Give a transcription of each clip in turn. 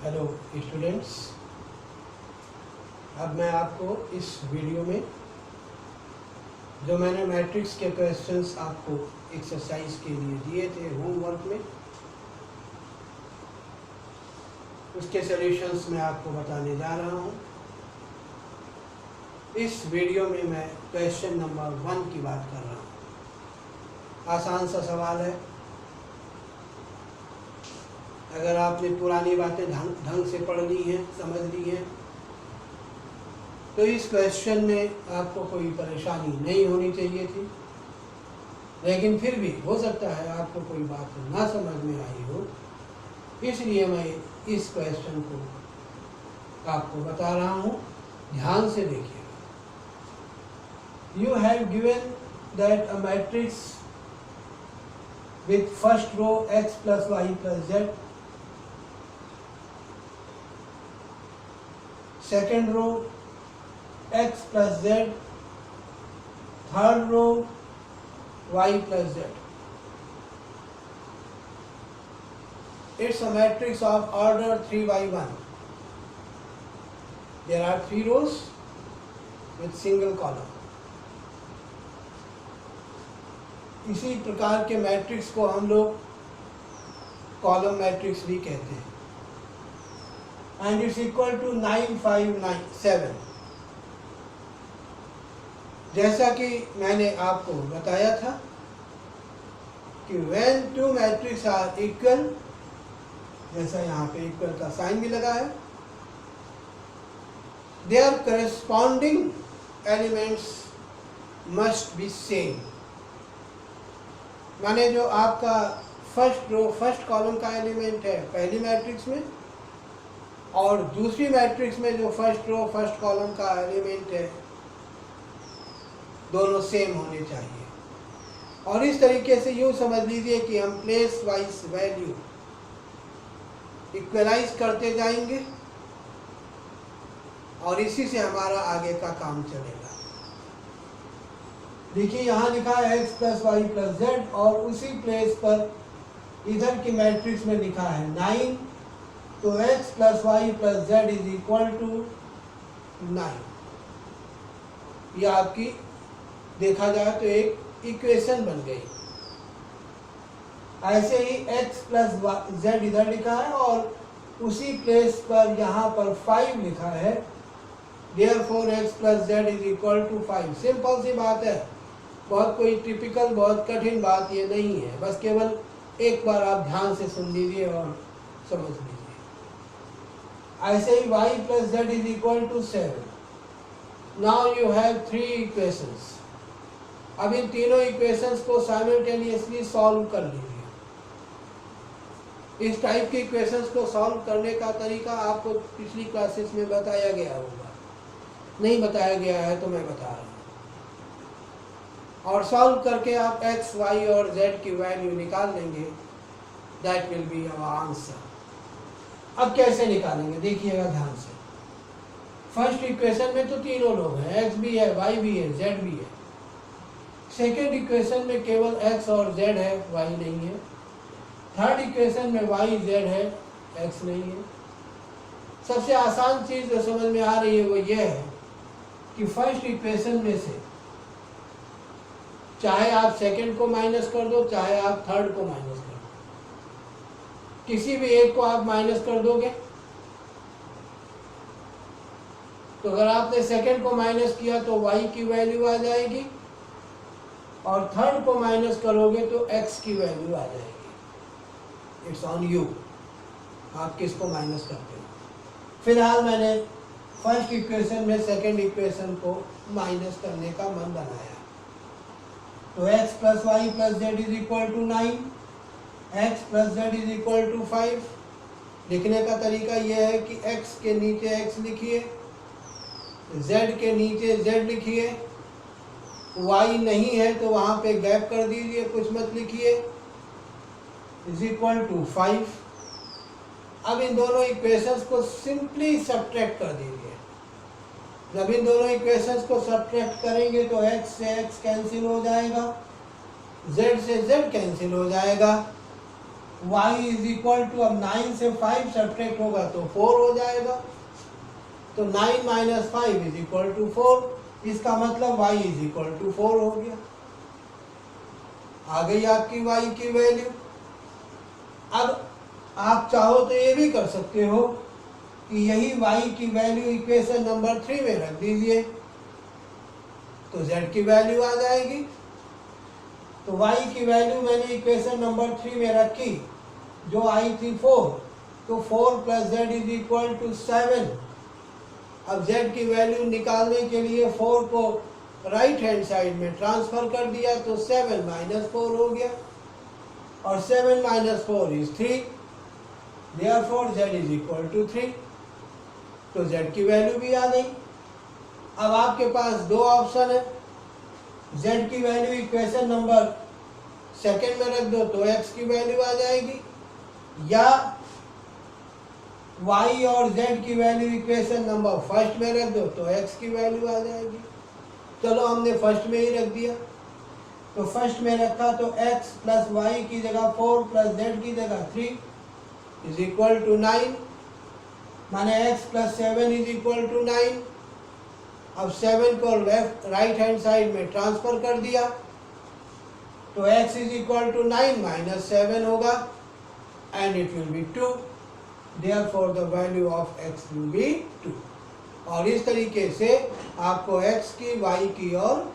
Hello students, अब मैं आपको इस वीडियो में जो मैंने मैट्रिक्स के क्वेश्चंस आपको एक्सरसाइज के लिए दिए थे होमवर्क में, उसके सॉल्यूशंस मैं आपको बताने जा रहा हूँ। इस वीडियो में मैं क्वेश्चन नंबर 1 की बात कर रहा हूँ। आसान सा सवाल है। अगर आपने पुरानी बातें ढंग से पढ़ ली हैं, समझ ली हैं, तो इस क्वेश्चन में आपको कोई परेशानी नहीं होनी चाहिए थी। लेकिन फिर भी हो सकता है आपको कोई बात ना समझ में आई हो, इसलिए मैं इस क्वेश्चन को आपको बता रहा हूँ। ध्यान से देखिएगा। You have given that a matrix with first row x plus y plus z, second row x plus z, third row y plus z. It's a matrix of order 3 by 1. There are 3 rows with single column. इसी प्रकार के matrix को हम लोग column matrix भी कहते हैं। And it's equal to 9 5 9 7। जैसा कि मैंने आपको बताया था कि when two matrix are equal, जैसा यहाँ पे इक्वल का साइन भी लगा है, their corresponding elements must be same. माने जो आपका फर्स्ट रो फर्स्ट कॉलम का एलिमेंट है पहली मैट्रिक्स में, और दूसरी मैट्रिक्स में जो फर्स्ट रो फर्स्ट कॉलम का एलिमेंट है, दोनों सेम होने चाहिए। और इस तरीके से यूँ समझ लीजिए कि हम प्लेस वाइज वैल्यू इक्वलाइज करते जाएंगे और इसी से हमारा आगे का काम चलेगा। देखिए यहाँ लिखा है x plus y plus z, और उसी प्लेस पर इधर की मैट्रिक्स में लिखा है 9, तो x plus y plus Z is equal to 9। ये आपकी देखा जाए तो एक इक्वेशन बन गई। ऐसे ही x प्लस जेड इधर लिखा है और उसी प्लेस पर यहाँ पर 5 लिखा है, therefore x plus Z is equal to 5। Simple सी बात है, बहुत कोई टिपिकल बहुत कठिन बात ये नहीं है। बस केवल एक बार आप ध्यान से सुन लीजिए और समझ लीजिए। ऐसे ही y plus Z is equal to 7। Now you have 3 equations. अब इन तीनों इक्वेशंस को साइमल्टेनियसली सॉल्व कर लीजिए। इस टाइप के इक्वेशंस को सॉल्व करने का तरीका आपको पिछली क्लासेस में बताया गया होगा। नहीं बताया गया है तो मैं बता रहा हूँ। और सॉल्व करके आप x, y और z की वैल्यू निकाल लेंगे। That will be our answer. अब कैसे निकालेंगे देखिएगा ध्यान से। फर्स्ट इक्वेशन में तो तीनों लोग हैं, x भी है, y भी है, z भी है। सेकेंड इक्वेशन में केवल x और z है, y नहीं है। थर्ड इक्वेशन में y z है, x नहीं है। सबसे आसान चीज़ जो समझ में आ रही है वो ये है कि फर्स्ट इक्वेशन में से चाहे आप सेकंड को माइनस कर दो, चाहे आप थर्ड को माइनस कर दो, किसी भी एक को आप माइनस कर दोगे तो अगर आपने सेकंड को माइनस किया तो y की वैल्यू आ जाएगी, और थर्ड को माइनस करोगे तो x की वैल्यू आ जाएगी। इट्स ऑन यू, आप किसको माइनस करते हो। फिलहाल मैंने फर्स्ट इक्वेशन में सेकंड इक्वेशन को माइनस करने का मन बनाया, तो x plus y plus Z is equal to 9, x plus Z is equal to 5। लिखने का तरीका यह है कि x के नीचे x लिखिए, z के नीचे z लिखिए, y नहीं है तो वहाँ पे गैप कर दीजिए, कुछ मत लिखिए, इज इक्वल टू 5। अब इन दोनों इक्वेशंस को सिंपली सब्ट्रैक्ट कर दीजिए। जब इन दोनों इक्वेशंस को सब्ट्रैक्ट करेंगे तो x से x कैंसिल हो जाएगा, z से z कैंसिल हो जाएगा, y इज इक्वल टू, अब 9 से 5 सब्ट्रैक्ट होगा तो 4 हो जाएगा, तो 9 माइनस 5 इज इक्वल टू 4। इसका मतलब y इज इक्वल टू 4 हो गया। आ गई आपकी y की वैल्यू। अब आप चाहो तो ये भी कर सकते हो कि यही y की वैल्यू इक्वेशन नंबर 3 में रख दीजिए, तो z की वैल्यू आ जाएगी। तो y की वैल्यू मैंने इक्वेशन नंबर 3 में रखी, जो आई थी 4, तो 4 plus Z is equal to 7। अब z की वैल्यू निकालने के लिए 4 को राइट हैंड साइड में ट्रांसफर कर दिया, तो 7 माइनस 4 हो गया, और 7 minus 4 is 3, therefore z is equal to 3। तो z की वैल्यू भी आ गई। अब आपके पास दो ऑप्शन है, z की वैल्यू इक्वेशन नंबर सेकेंड में रख दो तो x की वैल्यू आ जाएगी, या y और z की वैल्यू इक्वेशन नंबर फर्स्ट में रख दो तो x की वैल्यू आ जाएगी। चलो हमने फर्स्ट में ही रख दिया, तो फर्स्ट में रखा तो x प्लस वाई की जगह 4 प्लस z की जगह 3 इज इक्वल टू 9, माने x plus 7 is equal to 9। अब 7 को लेफ्ट राइट हैंड साइड में ट्रांसफर कर दिया, तो x is equal to 9 minus 7 होगा, and it will be 2, therefore the value of x will be 2। और इस तरीके से आपको x की, y की और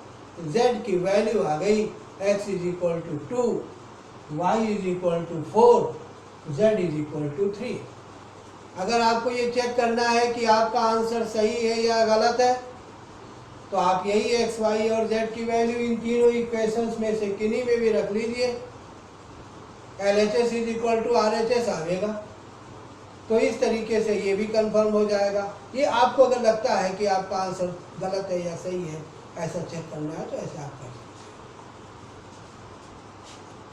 z की वैल्यू आ गई। x is equal to 2, y is equal to 4, z is equal to 3। अगर आपको ये चेक करना है कि आपका आंसर सही है या गलत है, तो आप यही x, y और z की वैल्यू इन तीनों इक्वेशंस में से किन्हीं में भी रख लीजिए, LHS is equal to RHS आएगा। तो इस तरीके से ये भी कंफर्म हो जाएगा। ये आपको अगर लगता है कि आपका आंसर गलत है या सही है, ऐसा चेक करना है, तो ऐसा आप कर सकते हैं।